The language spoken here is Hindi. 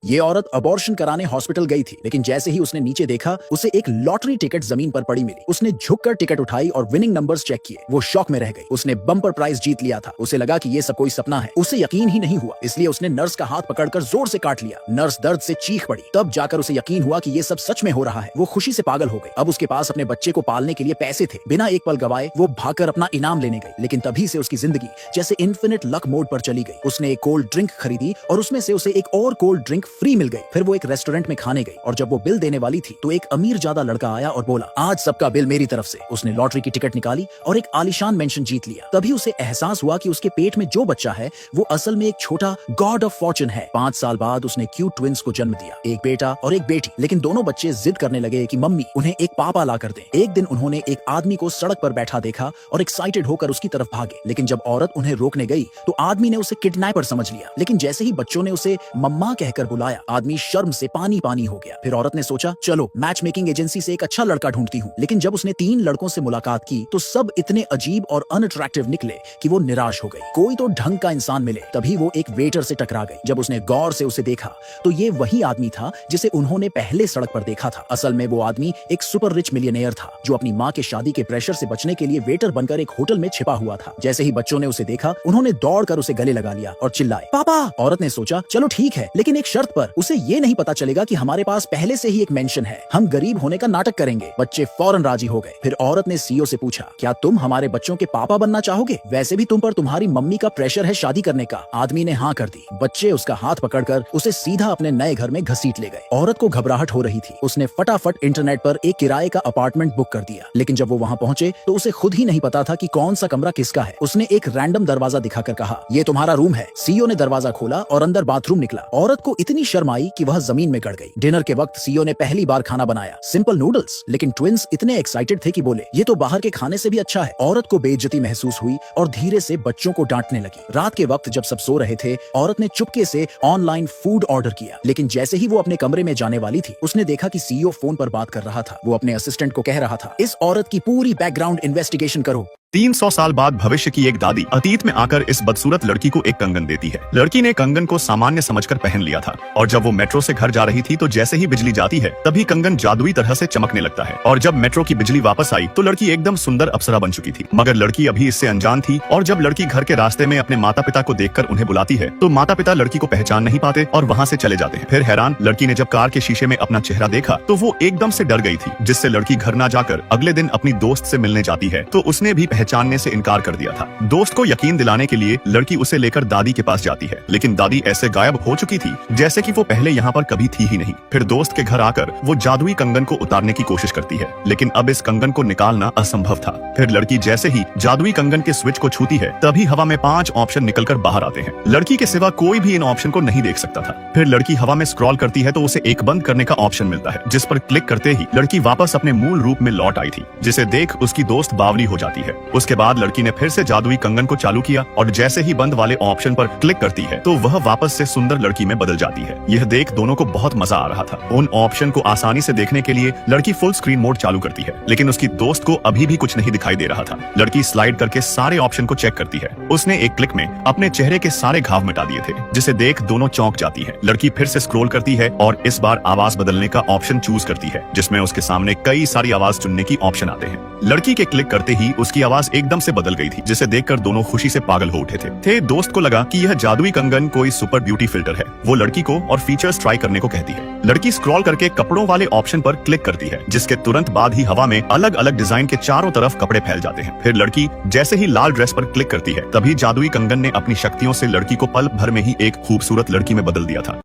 ये औरत अबॉर्शन कराने हॉस्पिटल गई थी, लेकिन जैसे ही उसने नीचे देखा उसे एक लॉटरी टिकट जमीन पर पड़ी मिली। उसने झुककर टिकट उठाई और विनिंग नंबर्स चेक किए। वो शॉक में रह गई। उसने बम्पर प्राइज जीत लिया था। उसे लगा कि ये सब कोई सपना है। उसे यकीन ही नहीं हुआ, इसलिए उसने नर्स का हाथ पकड़कर जोर से काट लिया। नर्स दर्द से चीख पड़ी। तब जाकर उसे यकीन हुआ कि ये सब सच में हो रहा है। वो खुशी से पागल हो गई। अब उसके पास अपने बच्चे को पालने के लिए पैसे थे। बिना एक पल गवाए वो भागकर अपना इनाम लेने गई, लेकिन तभी से उसकी जिंदगी जैसे इन्फिनिट लक मोड पर चली गई। उसने एक कोल्ड ड्रिंक खरीदी और उसमें से उसे एक और कोल्ड ड्रिंक फ्री मिल गई। फिर वो एक रेस्टोरेंट में खाने गई और जब वो बिल देने वाली थी तो एक अमीर ज्यादा लड़का आया और बोला, आज सबका बिल मेरी तरफ से। उसने लॉटरी की टिकट निकाली और एक आलीशान मेंशन जीत लिया। तभी उसे एहसास हुआ कि उसके पेट में जो बच्चा है वो असल में एक छोटा गॉड ऑफ फॉर्चून है। 5 साल बाद उसने क्यूट ट्विंस को जन्म दिया, एक बेटा और एक बेटी। लेकिन दोनों बच्चे जिद करने लगे कि मम्मी उन्हें एक पापा ला कर दें। एक दिन उन्होंने एक आदमी को सड़क पर बैठा देखा और एक्साइटेड होकर उसकी तरफ भागे, लेकिन जब औरत उन्हें रोकने गई तो आदमी ने उसे किडनैपर समझ लिया। लेकिन जैसे ही बच्चों ने उसे मम्मा कहकर बुलाया, आदमी शर्म से पानी पानी हो गया। फिर औरत ने सोचा, चलो मैच मेकिंग एजेंसी से एक अच्छा लड़का ढूंढती हूँ। लेकिन जब उसने 3 लड़कों से मुलाकात की तो सब इतने अजीब और अनअट्रैक्टिव निकले कि वो निराश हो गई। कोई तो ढंग का इंसान मिले। तभी वो एक वेटर से टकरा गई। जब उसने गौर से उसे देखा तो ये वही आदमी था जिसे उन्होंने पहले सड़क पर देखा था। असल में वो आदमी एक सुपर रिच मिलियनेयर था जो अपनी माँ के शादी के प्रेशर से बचने के लिए वेटर बनकर एक होटल में छिपा हुआ था। जैसे ही बच्चों ने उसे देखा उन्होंने दौड़कर उसे गले लगा लिया और चिल्लाए, पापा। औरत ने सोचा, चलो ठीक है, लेकिन एक शर्त पर। उसे ये नहीं पता चलेगा कि हमारे पास पहले से ही एक मेंशन है। हम गरीब होने का नाटक करेंगे। बच्चे फौरन राजी हो गए। फिर औरत ने सीईओ से पूछा, क्या तुम हमारे बच्चों के पापा बनना चाहोगे? वैसे भी तुम पर तुम्हारी मम्मी का प्रेशर है शादी करने का। आदमी ने हाँ कर दी। बच्चे उसका हाथ पकड़कर उसे सीधा अपने नए घर में घसीट ले गए। औरत को घबराहट हो रही थी। उसने फटाफट इंटरनेट पर एक किराए का अपार्टमेंट बुक कर दिया। लेकिन जब वो वहाँ पहुंचे तो उसे खुद ही नहीं पता था कि कौन सा कमरा किसका है। उसने एक रैंडम दरवाजा दिखाकर कहा, ये तुम्हारा रूम है। सीईओ ने दरवाजा खोला और अंदर बाथरूम निकला। औरत को इतनी शर्म आई कि वह जमीन में गड़ गई। डिनर के वक्त सीईओ ने पहली बार खाना बनाया, सिंपल नूडल्स। लेकिन ट्विंस इतने एक्साइटेड थे कि बोले, ये तो बाहर के खाने से भी अच्छा है। औरत को बेइज्जती महसूस हुई और धीरे से बच्चों को डांटने लगी। रात के वक्त जब सब सो रहे थे, औरत ने चुपके से ऑनलाइन फूड ऑर्डर किया। लेकिन जैसे ही वो अपने कमरे में जाने वाली थी, उसने देखा कि सीईओ फोन पर बात कर रहा था। वो अपने असिस्टेंट को कह रहा था, इस औरत की पूरी बैकग्राउंड इन्वेस्टिगेशन करो। 300 साल बाद भविष्य की एक दादी अतीत में आकर इस बदसूरत लड़की को एक कंगन देती है। लड़की ने कंगन को सामान्य समझकर पहन लिया था और जब वो मेट्रो से घर जा रही थी तो जैसे ही बिजली जाती है तभी कंगन जादुई तरह से चमकने लगता है। और जब मेट्रो की बिजली वापस आई तो लड़की एकदम सुंदर अप्सरा बन चुकी थी। मगर लड़की अभी इससे अनजान थी और जब लड़की घर के रास्ते में अपने माता पिता को देखकर उन्हें बुलाती है तो माता पिता लड़की को पहचान नहीं पाते और वहाँ से चले जाते हैं। फिर हैरान लड़की ने जब कार के शीशे में अपना चेहरा देखा तो वो एकदम से डर गई थी, जिससे लड़की घर न जाकर अगले दिन अपनी दोस्त से मिलने जाती है तो उसने भी पहचानने से इनकार कर दिया था। दोस्त को यकीन दिलाने के लिए लड़की उसे लेकर दादी के पास जाती है, लेकिन दादी ऐसे गायब हो चुकी थी जैसे कि वो पहले यहाँ पर कभी थी ही नहीं। फिर दोस्त के घर आकर वो जादुई कंगन को उतारने की कोशिश करती है, लेकिन अब इस कंगन को निकालना असंभव था। फिर लड़की जैसे ही जादुई कंगन के स्विच को छूती है तभी हवा में 5 ऑप्शन निकलकर बाहर आते हैं। लड़की के सिवा कोई भी इन ऑप्शन को नहीं देख सकता था। फिर लड़की हवा में स्क्रॉल करती है तो उसे एक बंद करने का ऑप्शन मिलता है, जिस पर क्लिक करते ही लड़की वापस अपने मूल रूप में लौट आई थी, जिसे देख उसकी दोस्त बावली हो जाती है। उसके बाद लड़की ने फिर से जादुई कंगन को चालू किया और जैसे ही बंद वाले ऑप्शन पर क्लिक करती है तो वह वापस से सुंदर लड़की में बदल जाती है। यह देख दोनों को बहुत मजा आ रहा था। उन ऑप्शन को आसानी से देखने के लिए लड़की फुल स्क्रीन मोड चालू करती है, लेकिन उसकी दोस्त को अभी भी कुछ नहीं दिखाई दे रहा था। लड़की स्लाइड करके सारे ऑप्शन को चेक करती है। उसने एक क्लिक में अपने चेहरे के सारे घाव मिटा दिए थे, जिसे देख दोनों चौंक जाती है। लड़की फिर से स्क्रॉल करती है और इस बार आवाज बदलने का ऑप्शन चूज करती है, जिसमें उसके सामने कई सारी आवाज चुनने की ऑप्शन आते हैं। लड़की के क्लिक करते ही उसकी आवाज एकदम से बदल गई थी, जिसे देखकर दोनों खुशी से पागल हो उठे थे। दोस्त को लगा कि यह जादुई कंगन कोई सुपर ब्यूटी फिल्टर है। वो लड़की को और फीचर्स ट्राई करने को कहती है। लड़की स्क्रॉल करके कपड़ों वाले ऑप्शन पर क्लिक करती है, जिसके तुरंत बाद ही हवा में अलग अलग डिजाइन के चारों तरफ कपड़े फैल जाते हैं। फिर लड़की जैसे ही लाल ड्रेस पर क्लिक करती है तभी जादुई कंगन ने अपनी शक्तियों से लड़की को पल भर में ही एक खूबसूरत लड़की में बदल दिया था।